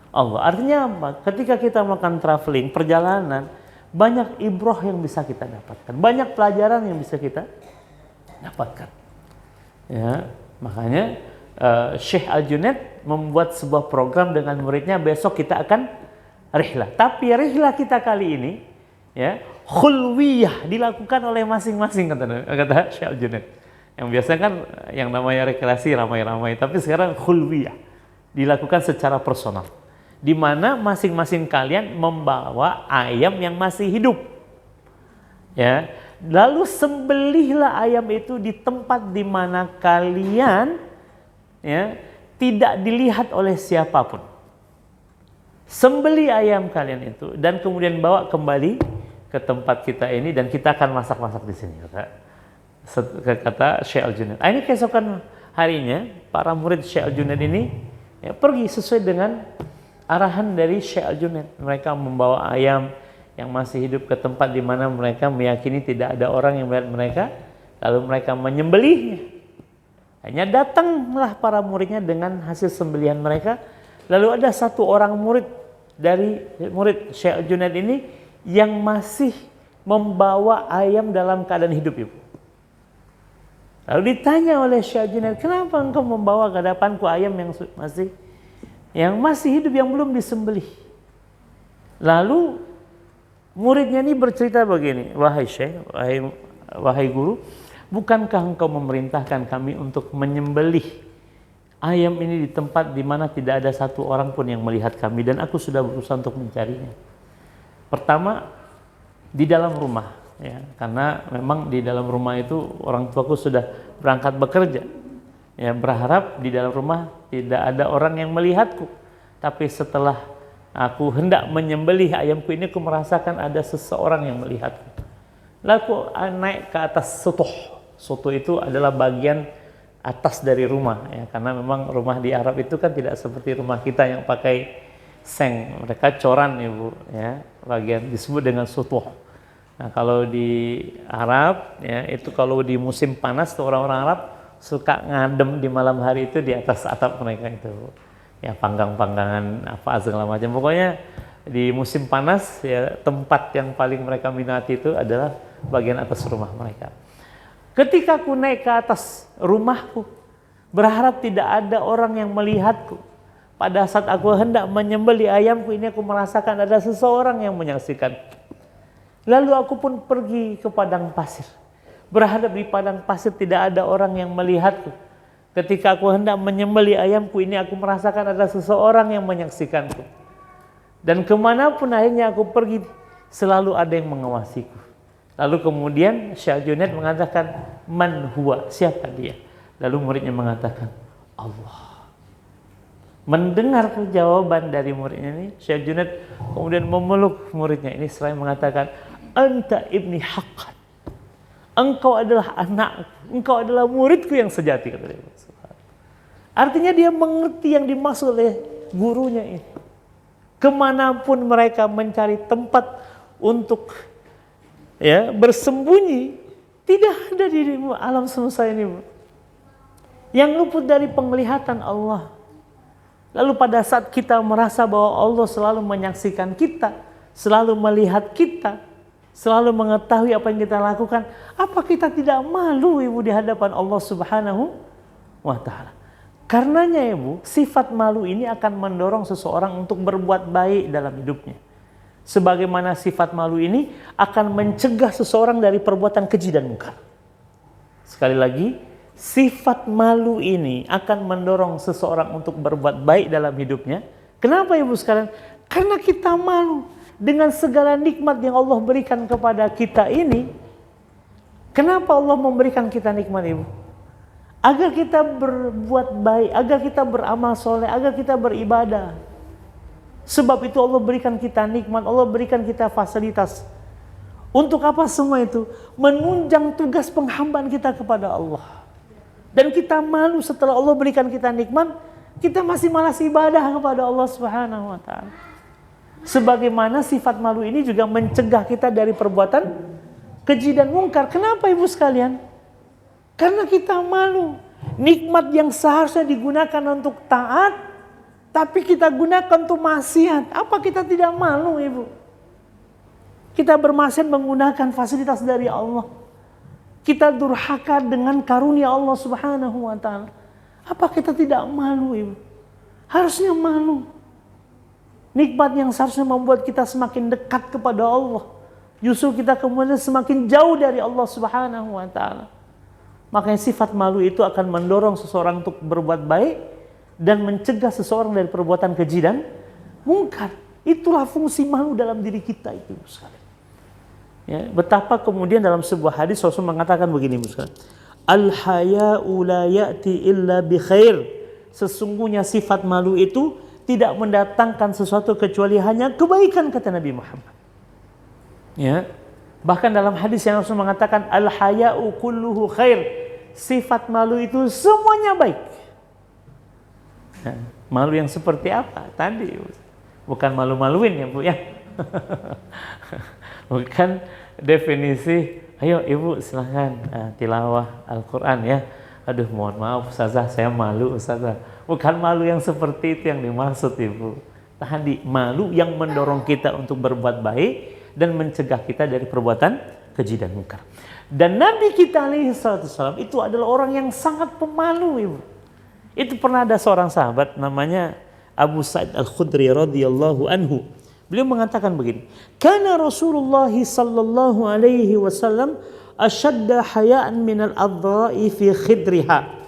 S1: Allah. Artinya apa? Ketika kita melakukan traveling, perjalanan, banyak ibrah yang bisa kita dapatkan, banyak pelajaran yang bisa kita dapatkan. Ya, makanya Syekh Al-Junaid membuat sebuah program dengan muridnya, besok kita akan rihlah. Tapi rihlah kita kali ini, ya, khulwiyah, dilakukan oleh masing-masing, kata Syekh Al-Junaid. Yang biasanya kan yang namanya rekreasi ramai-ramai, tapi sekarang khulwiyah, dilakukan secara personal, di mana masing-masing kalian membawa ayam yang masih hidup, ya, lalu sembelihlah ayam itu di tempat di mana kalian, ya, tidak dilihat oleh siapapun. Sembelih ayam kalian itu dan kemudian bawa kembali ke tempat kita ini, dan kita akan masak-masak di sini, kata Syekh Al-Junaid. Ini keesokan harinya para murid Syekh Al-Junaid ini, ya, pergi sesuai dengan arahan dari Syekh Al-Junaid. Mereka membawa ayam yang masih hidup ke tempat di mana mereka meyakini tidak ada orang yang melihat mereka, lalu mereka menyembelihnya. Hanya datanglah para muridnya dengan hasil sembelihan mereka, lalu ada satu orang murid dari murid Syekh Al-Junaid ini yang masih membawa ayam dalam keadaan hidup, Ibu. Lalu ditanya oleh Syekh Al-Junaid, kenapa engkau membawa ke hadapanku ayam yang masih hidup, yang belum disembelih? Lalu muridnya ini bercerita begini, wahai Syekh, wahai guru, bukankah engkau memerintahkan kami untuk menyembelih ayam ini di tempat di mana tidak ada satu orang pun yang melihat kami, dan aku sudah berusaha untuk mencarinya. Pertama, di dalam rumah, ya, karena memang di dalam rumah itu orang tuaku sudah berangkat bekerja, ya, berharap di dalam rumah tidak ada orang yang melihatku. tapi setelah aku hendak menyembelih ayamku ini, aku merasakan ada seseorang yang melihatku. Lalu aku naik ke atas sutuh. Sutuh itu adalah bagian atas dari rumah, ya, karena memang rumah di Arab itu kan tidak seperti rumah kita yang pakai seng. Mereka coran, ibu, ya, bagian disebut dengan sutuh. Nah, kalau di Arab, ya, itu kalau di musim panas tuh orang-orang Arab suka ngadem di malam hari itu di atas atap mereka itu. Ya, panggang-panggangan apa segala macam. Pokoknya di musim panas, ya, tempat yang paling mereka minati itu adalah bagian atas rumah mereka. Ketika aku naik ke atas rumahku, berharap tidak ada orang yang melihatku. Pada saat aku hendak menyembelih ayamku ini, aku merasakan ada seseorang yang menyaksikan. Lalu aku pun pergi ke padang pasir. Berharap di padang pasir tidak ada orang yang melihatku. Ketika aku hendak menyembelih ayamku ini, aku merasakan ada seseorang yang menyaksikanku. Dan kemanapun akhirnya aku pergi, selalu ada yang mengawasiku. Lalu kemudian Syekh Junaid mengatakan, man huwa, siapa dia? Lalu muridnya mengatakan, Allah. Mendengar jawaban dari muridnya ini, Syekh Junaid kemudian memeluk muridnya ini seraya mengatakan, anta ibni haqqan. Engkau adalah anakku, engkau adalah muridku yang sejati, kata dia. Artinya dia mengerti yang dimaksud oleh gurunya ini. Kemanapun mereka mencari tempat untuk, ya, bersembunyi, tidak ada di alam semesta ini, yang luput dari penglihatan Allah. Lalu pada saat kita merasa bahwa Allah selalu menyaksikan kita, selalu melihat kita, selalu mengetahui apa yang kita lakukan, apa kita tidak malu, ibu, di hadapan Allah Subhanahu wa Ta'ala? Karenanya, ibu, sifat malu ini akan mendorong seseorang untuk berbuat baik dalam hidupnya. Sebagaimana sifat malu ini akan mencegah seseorang dari perbuatan keji dan mungkar. Sekali lagi, sifat malu ini akan mendorong seseorang untuk berbuat baik dalam hidupnya. Kenapa, ibu sekalian? Karena kita malu dengan segala nikmat yang Allah berikan kepada kita ini. Kenapa Allah memberikan kita nikmat, ibu? Agar kita berbuat baik, agar kita beramal soleh, agar kita beribadah. Sebab itu Allah berikan kita nikmat, Allah berikan kita fasilitas. Untuk apa semua itu? Menunjang tugas penghambaan kita kepada Allah. Dan kita malu setelah Allah berikan kita nikmat, kita masih malas ibadah kepada Allah Subhanahu wa Ta'ala. Sebagaimana sifat malu ini juga mencegah kita dari perbuatan keji dan mungkar. Kenapa, ibu sekalian? Karena kita malu. Nikmat yang seharusnya digunakan untuk taat, tapi kita gunakan untuk maksiat. Apa kita tidak malu, ibu? Kita bermaksiat menggunakan fasilitas dari Allah. Kita durhaka dengan karunia Allah Subhanahu wa Ta'ala. Apa kita tidak malu, ibu? Harusnya malu. Nikmat yang seharusnya membuat kita semakin dekat kepada Allah, justru kita kemudian semakin jauh dari Allah Subhanahu wa Ta'ala. Makanya sifat malu itu akan mendorong seseorang untuk berbuat baik dan mencegah seseorang dari perbuatan keji dan mungkar. Itulah fungsi malu dalam diri kita itu, ibu sekalian. Ya, betapa kemudian dalam sebuah hadis Rasul mengatakan begini, ibu sekalian. Al-haya'u la ya'ti illa bi khair. Sesungguhnya sifat malu itu tidak mendatangkan sesuatu kecuali hanya kebaikan, kata Nabi Muhammad. Ya. Bahkan dalam hadis yang Rasul mengatakan al-haya'u kulluhu khair. Sifat malu itu semuanya baik. Nah, malu yang seperti apa? Tadi bukan malu-maluin ya, Bu, ya. Bukan definisi, ayo ibu silahkan tilawah Al-Quran ya. Aduh, mohon maaf Ustazah, saya malu Ustazah. Bukan malu yang seperti itu yang dimaksud, ibu. Tadi malu yang mendorong kita untuk berbuat baik dan mencegah kita dari perbuatan keji dan mungkar. Dan Nabi kita alaihi salatu wassalam itu adalah orang yang sangat pemalu, ibu. Itu pernah ada seorang sahabat namanya Abu Sa'id Al-Khudri radhiyallahu anhu. Beliau mengatakan begini, "Kana Rasulullah sallallahu alaihi wasallam ashadda haya'an min al-adha'i fi khidriha."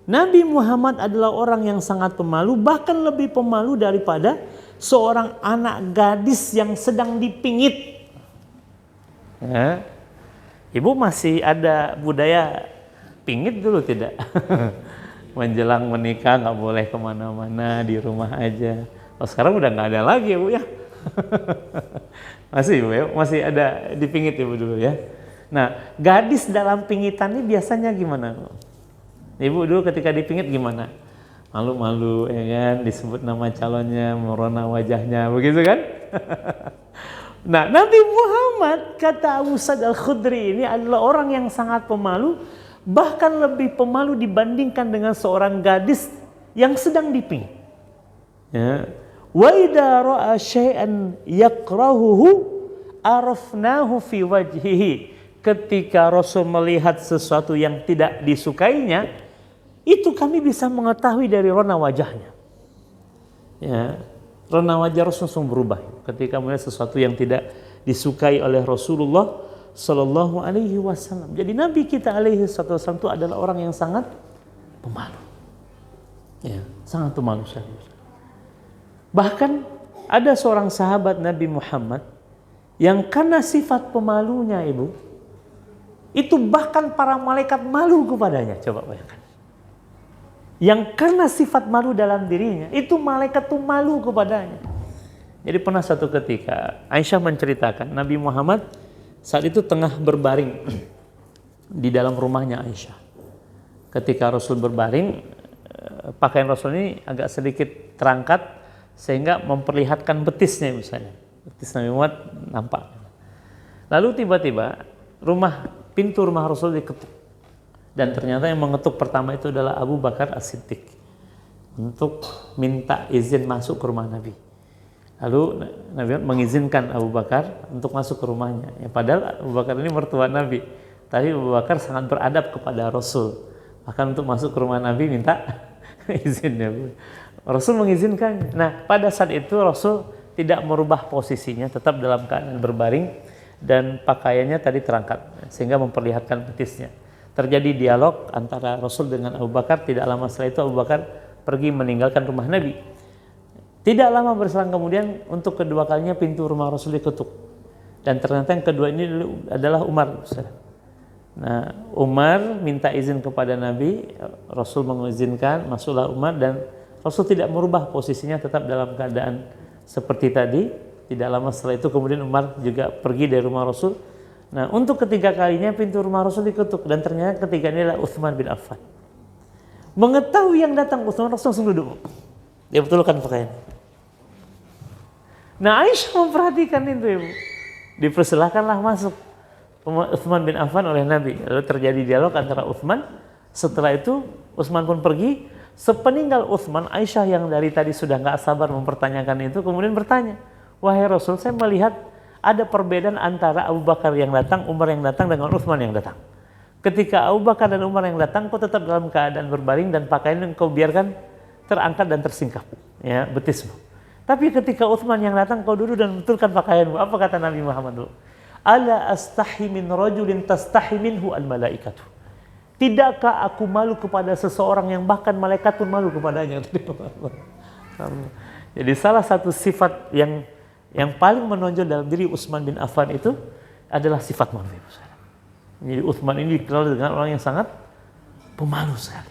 S1: Nabi Muhammad adalah orang yang sangat pemalu, bahkan lebih pemalu daripada seorang anak gadis yang sedang dipingit. Ya. Ibu masih ada budaya pingit dulu tidak? Menjelang menikah nggak boleh kemana-mana, di rumah aja. Oh, sekarang udah nggak ada lagi ya Bu ya. Masih Bu ya, masih ada di pingit Ibu dulu ya. Nah, gadis dalam pingitan ini biasanya gimana? Ibu dulu ketika dipingit gimana? Malu-malu ya kan, disebut nama calonnya, merona wajahnya, begitu kan? Nah, Nabi Muhammad kata Abu Sa'id Al-Khudri ini adalah orang yang sangat pemalu, bahkan lebih pemalu dibandingkan dengan seorang gadis yang sedang dipingit. Ya. Wa idza ra'a syai'an yakrahuhu arafnahu fi wajhihi. Ketika Rasul melihat sesuatu yang tidak disukainya, itu kami bisa mengetahui dari rona wajahnya. Ya, rona wajah Rasul langsung berubah ketika melihat sesuatu yang tidak disukai oleh Rasulullah Sallallahu Alaihi Wasallam. Jadi Nabi kita Alaihi Wasallam itu adalah orang yang sangat pemalu. Ya, sangat pemalu sekali. Bahkan ada seorang sahabat Nabi Muhammad yang karena sifat pemalunya Ibu, itu bahkan para malaikat malu kepadanya. Coba bayangkan. Yang karena sifat malu dalam dirinya, itu malaikat tuh malu kepadanya. Jadi pernah satu ketika Aisyah menceritakan Nabi Muhammad saat itu tengah berbaring di dalam rumahnya Aisyah. Ketika Rasul berbaring, pakaian Rasul ini agak sedikit terangkat sehingga memperlihatkan betisnya misalnya. Betis Nabi Muhammad nampak. Lalu tiba-tiba pintu rumah Rasul diketuk. Dan ternyata yang mengetuk pertama itu adalah Abu Bakar As-Siddiq untuk minta izin masuk ke rumah Nabi. Lalu Nabi mengizinkan Abu Bakar untuk masuk ke rumahnya. Ya, padahal Abu Bakar ini mertua Nabi, tapi Abu Bakar sangat beradab kepada Rasul. Bahkan untuk masuk ke rumah Nabi minta izinnya. Rasul mengizinkan. Nah, pada saat itu Rasul tidak merubah posisinya, tetap dalam keadaan berbaring dan pakaiannya tadi terangkat sehingga memperlihatkan betisnya. Terjadi dialog antara Rasul dengan Abu Bakar. Tidak lama setelah itu Abu Bakar pergi meninggalkan rumah Nabi. Tidak lama berselang kemudian untuk kedua kalinya pintu rumah Rasul diketuk. Dan ternyata yang kedua ini adalah Umar. Nah, Umar minta izin kepada Nabi, Rasul mengizinkan, masuklah Umar, dan Rasul tidak merubah posisinya, tetap dalam keadaan seperti tadi. Tidak lama setelah itu kemudian Umar juga pergi dari rumah Rasul. Nah, untuk ketiga kalinya pintu rumah Rasul diketuk dan ternyata ketiga ini adalah Utsman bin Affan. Mengetahui yang datang Utsman, Rasul langsung duduk. Dia betulkan pakaian. Nah, Aisyah memperhatikan itu, Ibu. Dipersilahkanlah masuk Utsman bin Affan oleh Nabi. Lalu terjadi dialog antara Utsman. Setelah itu Utsman pun pergi. Sepeninggal Utsman, Aisyah yang dari tadi sudah nggak sabar mempertanyakan itu kemudian bertanya, wahai Rasul, saya melihat ada perbedaan antara Abu Bakar yang datang, Umar yang datang dengan Utsman yang datang. Ketika Abu Bakar dan Umar yang datang, kau tetap dalam keadaan berbaring dan pakaian yang kau biarkan terangkat dan tersingkap, ya, betismu. Tapi ketika Utsman yang datang, kau duduk dan betulkan pakaianmu. Apa kata Nabi Muhammad dulu? Ala astahi min rajulin tastahi minhu al-malaikatu. Tidakkah aku malu kepada seseorang yang bahkan malaikat pun malu kepadanya? Jadi salah satu sifat yang paling menonjol dalam diri Utsman bin Affan itu adalah sifat malu. Jadi Utsman ini dikenal dengan orang yang sangat pemalu sekali.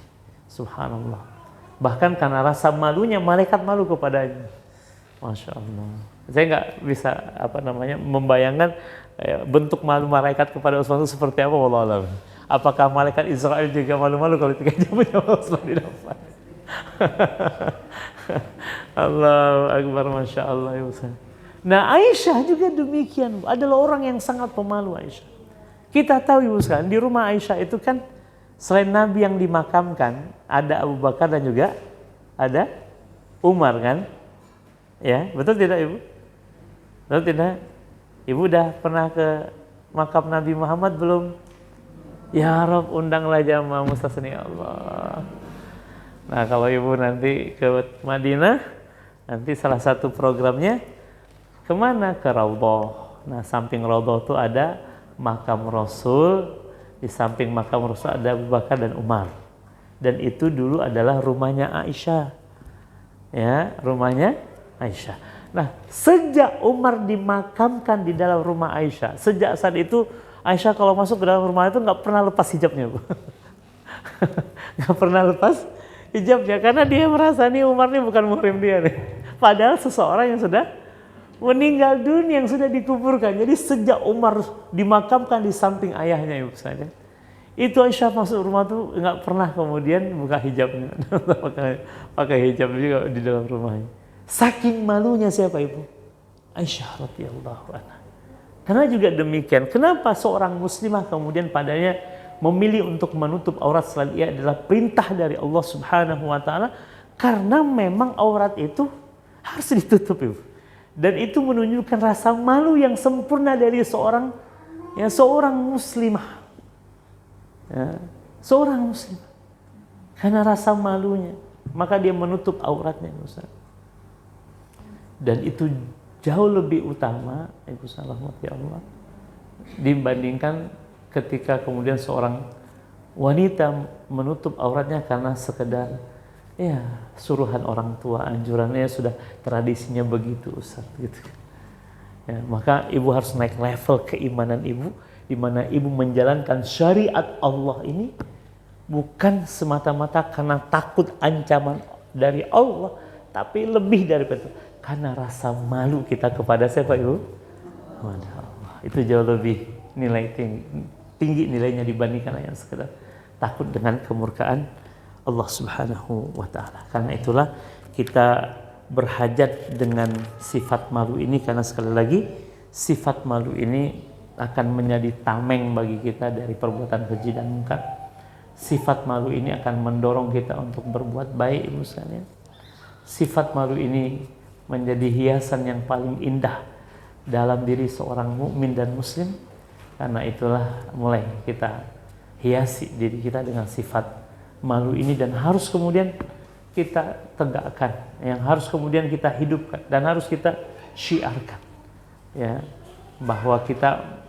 S1: Subhanallah. Bahkan karena rasa malunya malaikat malu kepadanya. Masya Allah. Saya nggak bisa membayangkan bentuk malu malaikat kepada Utsman itu seperti apa. Wallahu a'lam. Apakah malaikat Israel juga malu-malu kalau 3 jam menjawab Utsman bin Affan? Allahu Akbar, Masya Allah ya Ustaz. Nah, Aisyah juga demikian, adalah orang yang sangat pemalu Aisyah. Kita tahu Ibu sekalian, di rumah Aisyah itu kan selain Nabi yang dimakamkan, ada Abu Bakar dan juga ada Umar kan? Ya, betul tidak Ibu? Betul tidak? Ibu udah pernah ke makam Nabi Muhammad belum? Ya Rabb, undanglah jamaah mustasni Allah. Nah, kalau Ibu nanti ke Madinah, nanti salah satu programnya kemana? Ke Raudhah. Nah, samping Raudhah itu ada makam Rasul, di samping makam Rasul ada Abu Bakar dan Umar. Dan itu dulu adalah rumahnya Aisyah. Ya, rumahnya Aisyah. Nah, sejak Umar dimakamkan di dalam rumah Aisyah, sejak saat itu Aisyah kalau masuk ke dalam rumah itu nggak pernah lepas hijabnya, Bu. Nggak pernah lepas hijabnya karena dia merasa nih Umar nih bukan muhrim dia nih. Padahal seseorang yang sudah meninggal dunia, yang sudah dikuburkan. Jadi sejak Umar dimakamkan di samping ayahnya, ibu sekalian, itu Aisyah masuk rumah tuh nggak pernah kemudian buka hijabnya, pakai hijab juga di dalam rumahnya. Saking malunya siapa ibu? Aisyah radhiyallahu anha. Karena juga demikian, kenapa seorang muslimah kemudian padanya memilih untuk menutup aurat selain ia adalah perintah dari Allah Subhanahu wa taala, karena memang aurat itu harus ditutup ibu. Dan itu menunjukkan rasa malu yang sempurna dari seorang muslimah. Ya, seorang muslimah. Karena rasa malunya, maka dia menutup auratnya, Ustaz. Dan itu jauh lebih utama, ibu rahmati Allah, dibandingkan ketika kemudian seorang wanita menutup auratnya karena sekedar ya suruhan orang tua, anjurannya sudah tradisinya begitu, Ustaz, gitu. Ya, maka ibu harus naik level keimanan ibu, di mana ibu menjalankan syariat Allah ini bukan semata-mata karena takut ancaman dari Allah, tapi lebih daripada itu karena rasa malu kita kepada siapa ibu? Kepada Allah. Itu jauh lebih nilai tinggi nilainya dibandingkan yang sekedar takut dengan kemurkaan Allah Subhanahu wa taala. Karena itulah kita berhajat dengan sifat malu ini, karena sekali lagi sifat malu ini akan menjadi tameng bagi kita dari perbuatan keji dan munkar. Sifat malu ini akan mendorong kita untuk berbuat baik, ibu sekalian. Sifat malu ini menjadi hiasan yang paling indah dalam diri seorang mukmin dan muslim. Karena itulah mulai kita hiasi diri kita dengan sifat malu ini, dan harus kemudian kita tegakkan, yang harus kemudian kita hidupkan dan harus kita syiarkan, ya, bahwa kita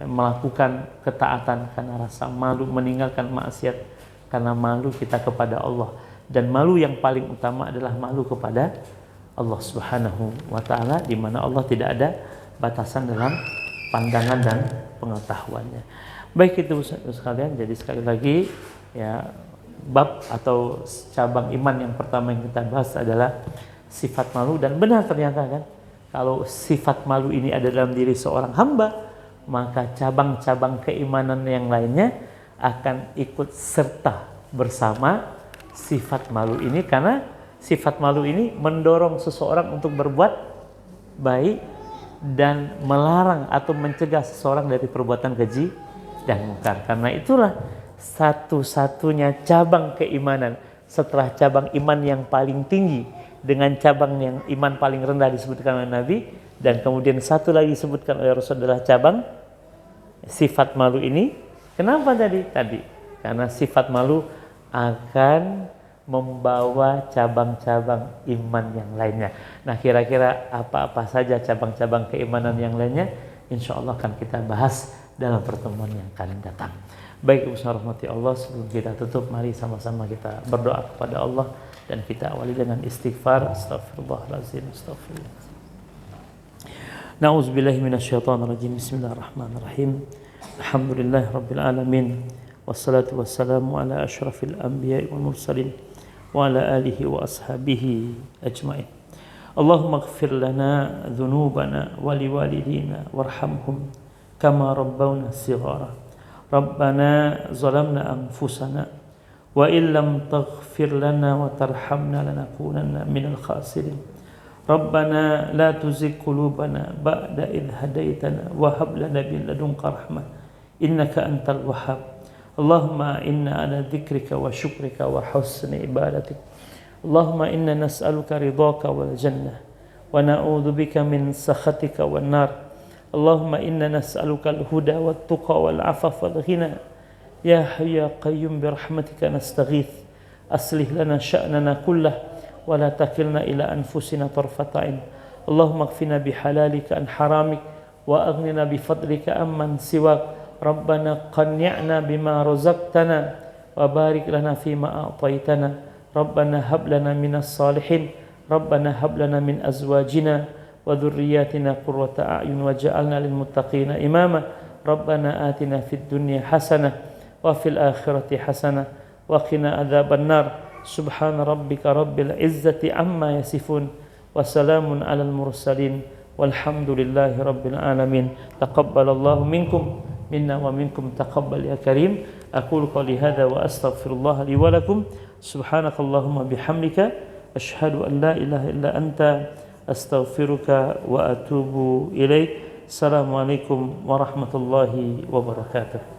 S1: melakukan ketaatan karena rasa malu, meninggalkan maksiat karena malu kita kepada Allah, dan malu yang paling utama adalah malu kepada Allah Subhanahu wa taala, di mana Allah tidak ada batasan dalam pandangan dan pengetahuannya. Baik itu sekalian, jadi sekali lagi ya, bab atau cabang iman yang pertama yang kita bahas adalah sifat malu. Dan benar ternyata kan, kalau sifat malu ini ada dalam diri seorang hamba, maka cabang-cabang keimanan yang lainnya akan ikut serta bersama sifat malu ini, karena sifat malu ini mendorong seseorang untuk berbuat baik dan melarang atau mencegah seseorang dari perbuatan keji dan munkar. Karena itulah satu-satunya cabang keimanan setelah cabang iman yang paling tinggi dengan cabang yang iman paling rendah disebutkan oleh Nabi, dan kemudian satu lagi disebutkan oleh Rasulullah cabang sifat malu ini. Kenapa tadi? Karena sifat malu akan membawa cabang-cabang iman yang lainnya. Nah, kira-kira apa-apa saja cabang-cabang keimanan yang lainnya, insya Allah akan kita bahas dalam pertemuan yang akan datang. Baik, Ibu rahmati Allah, sebelum kita tutup, mari sama-sama kita berdoa kepada Allah, dan kita awali dengan istighfar. Astaghfirullahaladzim, astaghfirullah. Na'udzubillahi minasyaitonirrajim. Bismillahirrahmanirrahim. Alhamdulillahi rabbil alamin. Wassalatu wassalamu ala asyrafil anbiya'i wal mursalin wa ala alihi wa ashabihi ajma'in. Allahumma ighfir lana dhunubana wa liwalidina warhamhum kama rabbawna shighara. Rabbana zalamna anfusana wa illam taghfir lana wa tarhamna lanakunanna minal khasirin. Rabbana la tuzigh qulubana ba'da idh hadaitana wa hab lana min ladunka rahmah innaka antal wahhab. Allahumma inna ala dzikrika wa syukrika wa husni ibadatik. Allahumma inna nas'aluka ridhaka wal jannah wa na'udzubika min sakhatika wan nar. Allahumma inna nas'aluka al-huda wat tuqa wal 'afafa wal ghina. Ya hayyu ya qayyum bi rahmatika nastaghith. Aslih lana sya'nana kullah wa la takilna ila anfusina tarfata 'ain. Allahumma ighfina bi halalika an haramik wa aghnina bi fadlika amman siwak. Rabbana qanni'na bima razaqtana wa barik lana fima a'taytana. Rabbana hab lana minas salihin. Rabbana hab lana min azwajina wa dhurriyyatina qurrata a'yun waj'alna lil muttaqina imama. Rabbana atina fid dunya hasanah wa fil akhirati hasanah wa qina adzaban nar. Subhana rabbika rabbil izzati amma yasifun wassalamun alal mursalin walhamdulillahi rabbil alamin. Taqabbalallahu minkum minna wa minkum taqabbal ya karim. Aqulu qali hadza wa astaghfirullah li wa lakum. Subhanakallahumma bihamdika asyhadu an la ilaha illa anta astaghfiruka wa atubu ilaik. Assalamualaikum warahmatullahi wabarakatuh.